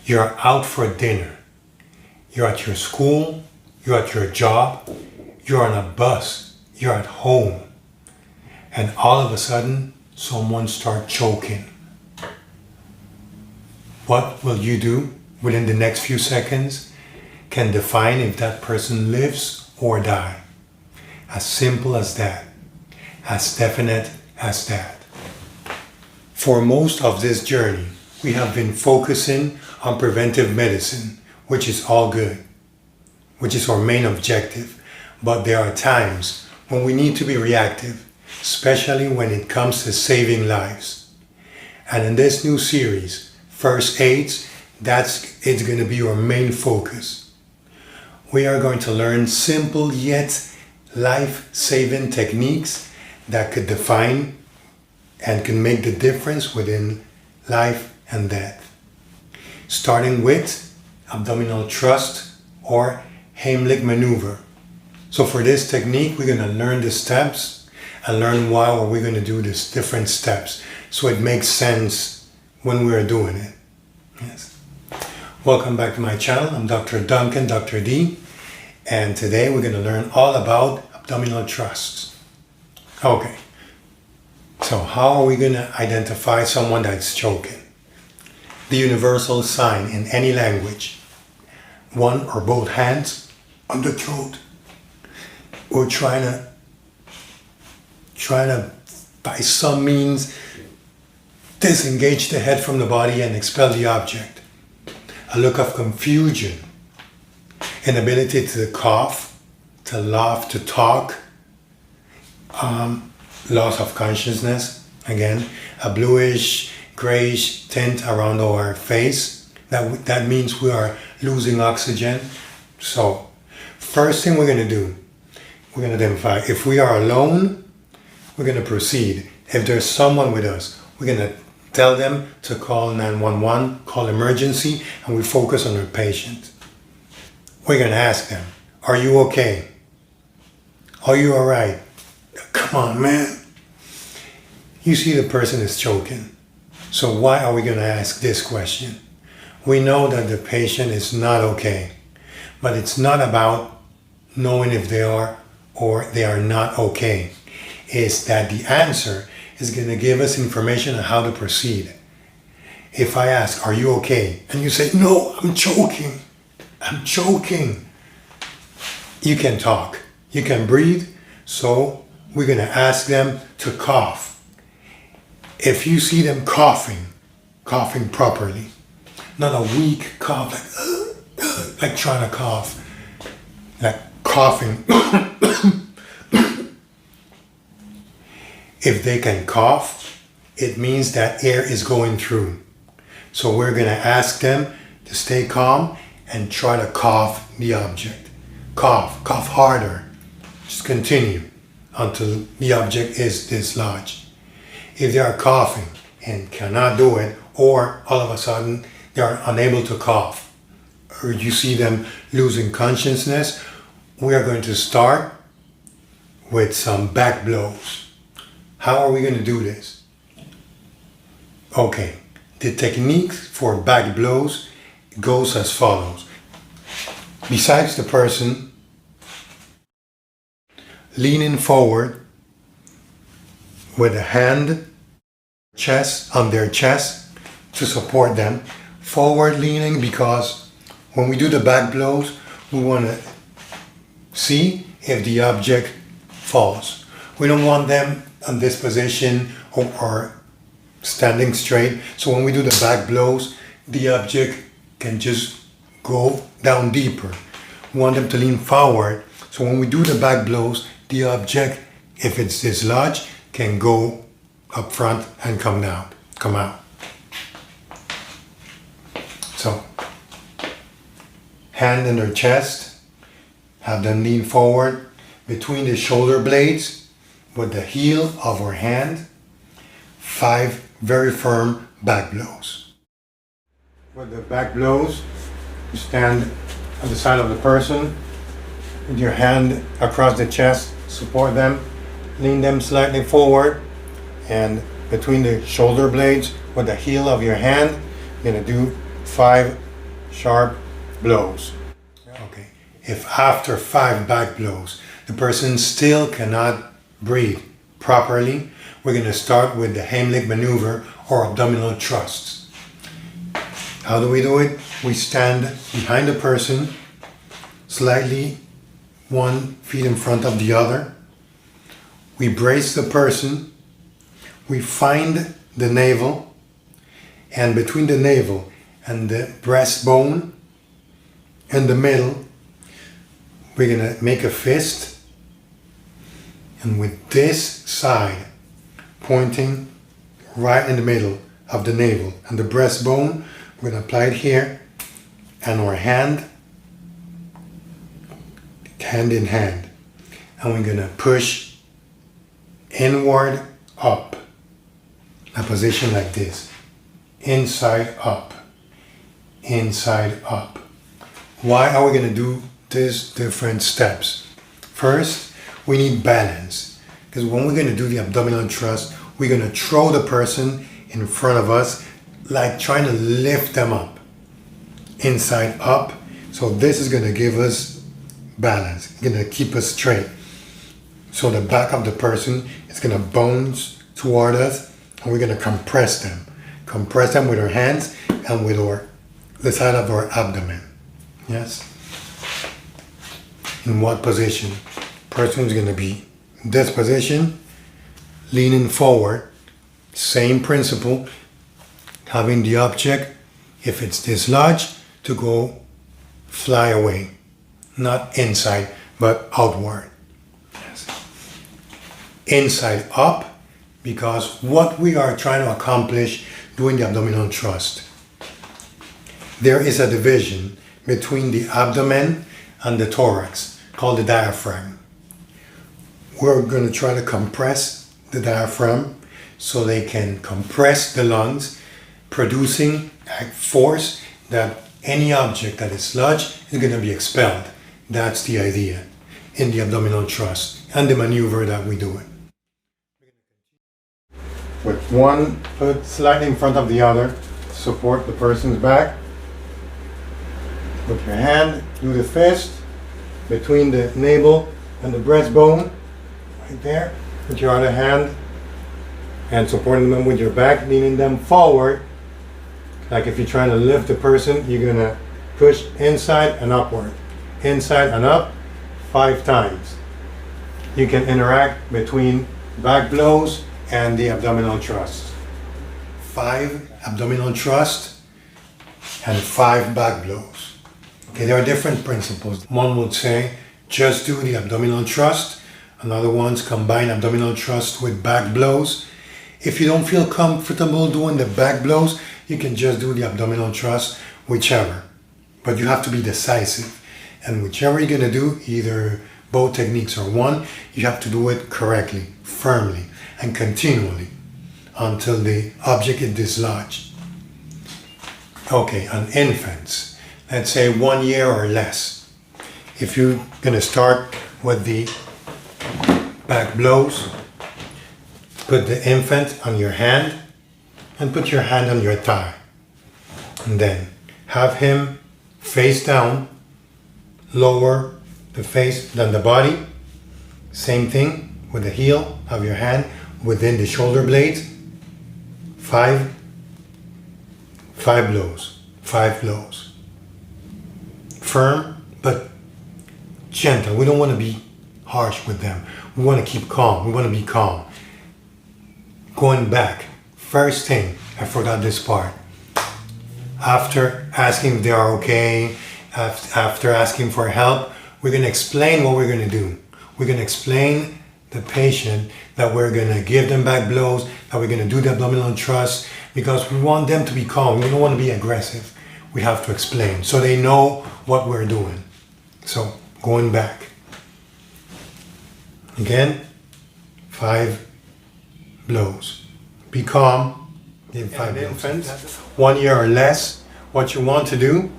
You're out for dinner. You're at your school. You're at your job. You're on a bus. You're at home. And all of a sudden, someone starts choking. What will you do within the next few seconds can define if that person lives or dies. As simple as that. As definite as that. For most of this journey, we have been focusing on preventive medicine, which is all good, which is our main objective. But there are times when we need to be reactive, especially when it comes to saving lives. And in this new series, First Aids, it's going to be our main focus. We are going to learn simple yet life-saving techniques that could define and can make the difference within life and death. Starting with abdominal thrust or Heimlich Maneuver. So for this technique, we're going to learn the steps and learn why we're going to do these different steps so it makes sense when we're doing it. Yes. Welcome back to my channel. I'm Dr. Duncan, Dr. D, and today we're going to learn all about abdominal thrusts. Okay, so how are we going to identify someone that's choking? The universal sign in any language. One or both hands on the throat. We're trying to by some means disengage the head from the body and expel the object. A look of confusion, inability to cough, to laugh, to talk, loss of consciousness, again, a bluish, grayish tint around our face. That means we are losing oxygen. So, first thing we're going to do, we're going to identify if we are alone, we're going to proceed. If there's someone with us, we're going to tell them to call 911, call emergency, and we focus on our patient. We're going to ask them, are you okay? Are you all right? Come on, man. You see the person is choking. So why are we going to ask this question? We know that the patient is not okay, but it's not about knowing if they are or they are not okay. It's that the answer is going to give us information on how to proceed. If I ask, are you okay? And you say, no, I'm choking. I'm choking. You can talk. You can breathe. So we're going to ask them to cough. If you see them coughing properly, not a weak cough, like trying to cough, like coughing. If they can cough, it means that air is going through. So we're going to ask them to stay calm and try to cough the object. Cough harder. Just continue until the object is dislodged. If they are coughing and cannot do it, or all of a sudden they are unable to cough, or you see them losing consciousness, we are going to start with some back blows. How are we going to do this? Okay, the technique for back blows goes as follows. Besides the person leaning forward with a hand on their chest to support them, forward leaning, because when we do the back blows, we want to see if the object falls. We don't want them in this position or standing straight. So when we do the back blows, the object can just go down deeper. We want them to lean forward. So when we do the back blows, the object, if it's dislodged, can go up front and come out. So, hand in their chest, have them lean forward between the shoulder blades with the heel of our hand, 5 very firm back blows. With the back blows, you stand on the side of the person with your hand across the chest, support them, lean them slightly forward, and between the shoulder blades with the heel of your hand, you're going to do 5 sharp blows. Okay. If after 5 back blows, the person still cannot breathe properly, we're going to start with the Heimlich Maneuver or abdominal thrusts. How do we do it? We stand behind the person, slightly 1 feet in front of the other. We brace the person. We find the navel, and between the navel and the breastbone in the middle, we're going to make a fist, and with this side pointing right in the middle of the navel and the breastbone, we're going to apply it here, and our hand in hand, and we're going to push inward up, a position like this, inside up, inside up. Why are we going to do these different steps? First, we need balance, because when we're going to do the abdominal thrust, we're going to throw the person in front of us, like trying to lift them up, inside up. So this is going to give us balance, going to keep us straight. So the back of the person is going to bounce toward us, and we're going to compress them with our hands and with the side of our abdomen. Yes. In what position? Person is going to be in this position, leaning forward. Same principle, having the object, if it's dislodged, to go fly away. Not inside, but outward. Yes. Inside up, because what we are trying to accomplish doing the abdominal thrust, there is a division between the abdomen and the thorax called the diaphragm. We're going to try to compress the diaphragm so they can compress the lungs, producing a force that any object that is lodged is going to be expelled. That's the idea in the abdominal thrust and the maneuver that we do it. With one foot slightly in front of the other, support the person's back. With your hand, do the fist between the navel and the breastbone, right there. With your other hand, and supporting them with your back, leaning them forward. Like if you're trying to lift the person, you're going to push inside and upward. Inside and up 5 times. You can interact between back blows and the abdominal thrust. 5 abdominal thrust and 5 back blows. Okay, there are different principles. One would say just do the abdominal thrust. Another one's combine abdominal thrust with back blows. If you don't feel comfortable doing the back blows, you can just do the abdominal thrust, whichever. But you have to be decisive. And whichever you're going to do, either both techniques or one, you have to do it correctly, firmly, and continually until the object is dislodged. Okay, on infants, let's say 1 year or less. If you're going to start with the back blows, put the infant on your hand and put your hand on your thigh. And then have him face down, lower the face than the body. Same thing with the heel of your hand within the shoulder blades. 5 blows. 5 blows. Firm, but gentle. We don't want to be harsh with them. We want to keep calm. We want to be calm. Going back. First thing, I forgot this part. After asking if they are okay, after asking for help, we're going to explain what we're going to do. We're going to explain the patient that we're going to give them back blows, that we're going to do the abdominal thrust, because we want them to be calm. We don't want to be aggressive. We have to explain so they know what we're doing. So, going back. Again, 5 blows. Be calm. Give 5 blows. Infants, 1 year or less, what you want to do,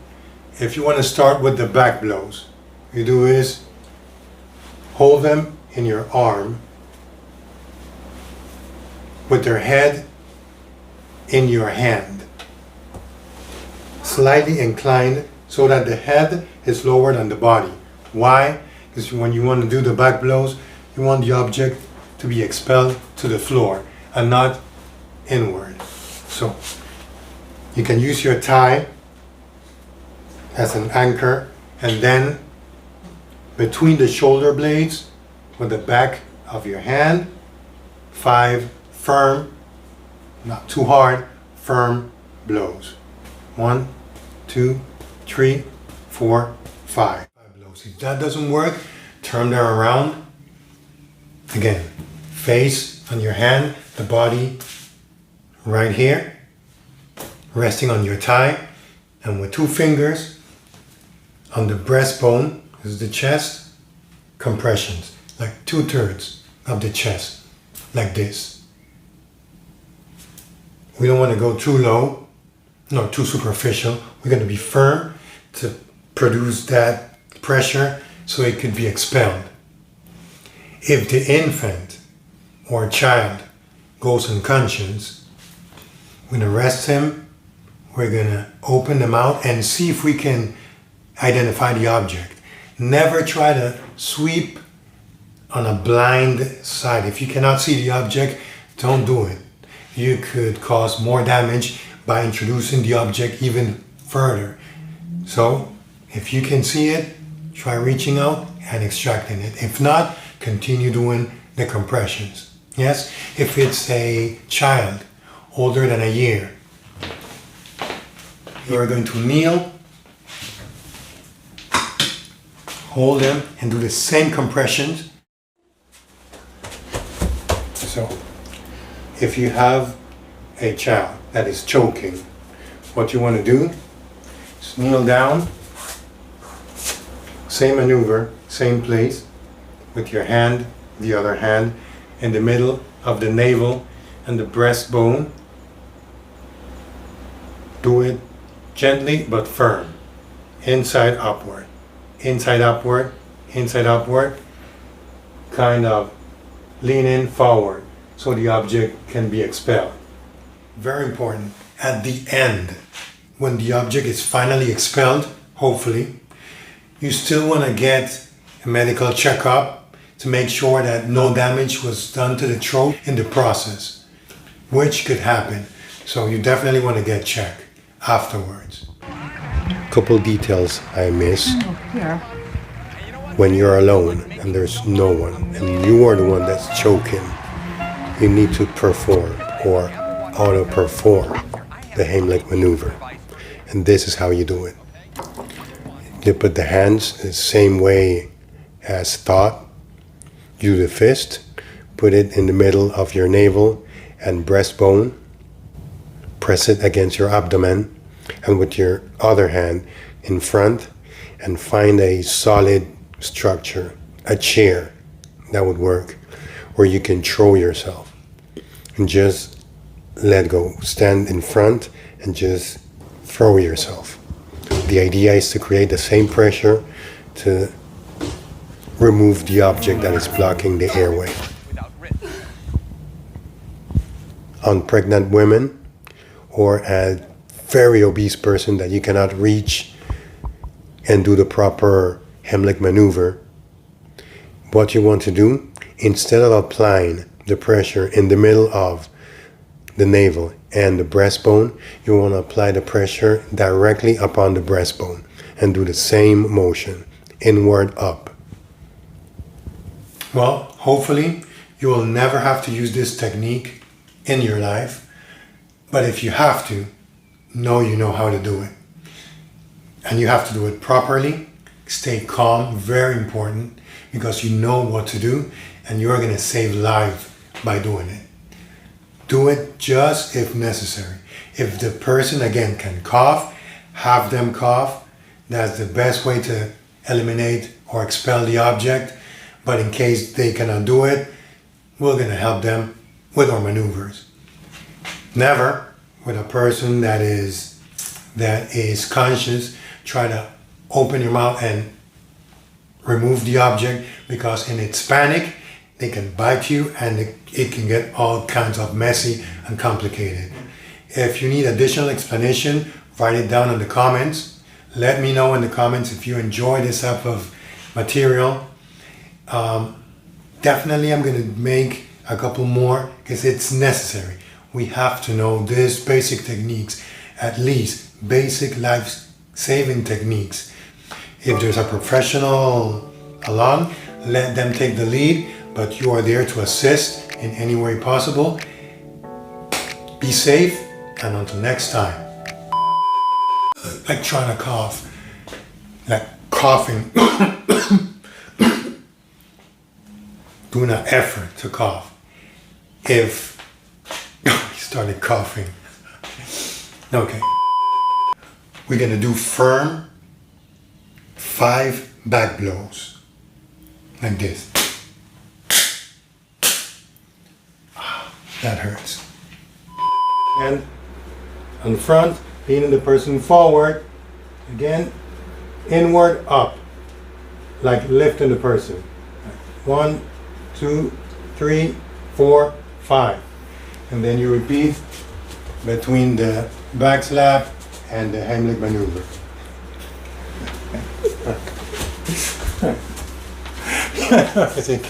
if you want to start with the back blows, you do is hold them in your arm with their head in your hand. slightly inclined so that the head is lower than the body. Why? Because when you want to do the back blows, you want the object to be expelled to the floor and not inward. So you can use your thigh as an anchor, and then between the shoulder blades with the back of your hand, 5 firm, not too hard, firm blows. 1, 2, 3, 4, 5. 5 blows. If that doesn't work, turn them around. Again, face on your hand, the body right here, resting on your thigh, and with 2 fingers on the breastbone, this is the chest, compressions, like 2/3 of the chest, like this. We don't want to go too low, not too superficial. We're going to be firm to produce that pressure so it could be expelled. If the infant or child goes unconscious, we're going to rest him. We're going to open the mouth and see if we can identify the object. Never try to sweep on a blind side. If you cannot see the object, don't do it. You could cause more damage by introducing the object even further. So, if you can see it, try reaching out and extracting it. If not, continue doing the compressions. Yes, if it's a child older than a year, you are going to kneel, hold them, and do the same compressions. So, if you have a child that is choking, what you want to do is kneel down, same maneuver, same place, with your hand, the other hand, in the middle of the navel and the breastbone. Do it gently but firm, inside upward, inside upward, inside upward, kind of lean in forward so the object can be expelled. Very important, at the end, when the object is finally expelled, hopefully, you still want to get a medical checkup to make sure that no damage was done to the throat in the process, which could happen. So you definitely want to get checked afterwards. Couple details I miss. When you're alone and there's no one and you are the one that's choking, you need to perform or auto-perform the Heimlich Maneuver. And this is how you do it. You put the hands the same way as thought. You do the fist, put it in the middle of your navel and breastbone, press it against your abdomen, and with your other hand in front, and find a solid structure, a chair, that would work, where you can throw yourself and just let go. Stand in front and just throw yourself. The idea is to create the same pressure to remove the object that is blocking the airway. On pregnant women or a very obese person that you cannot reach and do the proper Heimlich Maneuver, what you want to do, instead of applying the pressure in the middle of the navel and the breastbone, you want to apply the pressure directly upon the breastbone and do the same motion, inward up. Well, hopefully you will never have to use this technique in your life, but if you have to, know you know how to do it. And you have to do it properly. Stay calm, very important, because you know what to do and you're going to save lives by doing it. Do it just if necessary. If the person, again, can cough, have them cough. That's the best way to eliminate or expel the object. But in case they cannot do it, we're going to help them with our maneuvers. Never, with a person that is conscious, try to open your mouth and remove the object, because in its panic, they can bite you and it can get all kinds of messy and complicated. If you need additional explanation Write it down in the comments. Let me know in the comments if you enjoy this type of material. Definitely I'm going to make a couple more because it's necessary. We have to know these basic techniques, at least basic life-saving techniques. If there's a professional along, let them take the lead, but you are there to assist in any way possible. Be safe, and until next time. Like trying to cough, like coughing. Doing an effort to cough. If he started coughing. Okay. We're gonna do firm 5 back blows. Like this. That hurts. And on the front, leaning the person forward. Again, inward, up. Like lifting the person. 1, 2, 3, 4, 5. And then you repeat between the back slap and the Heimlich Maneuver. I think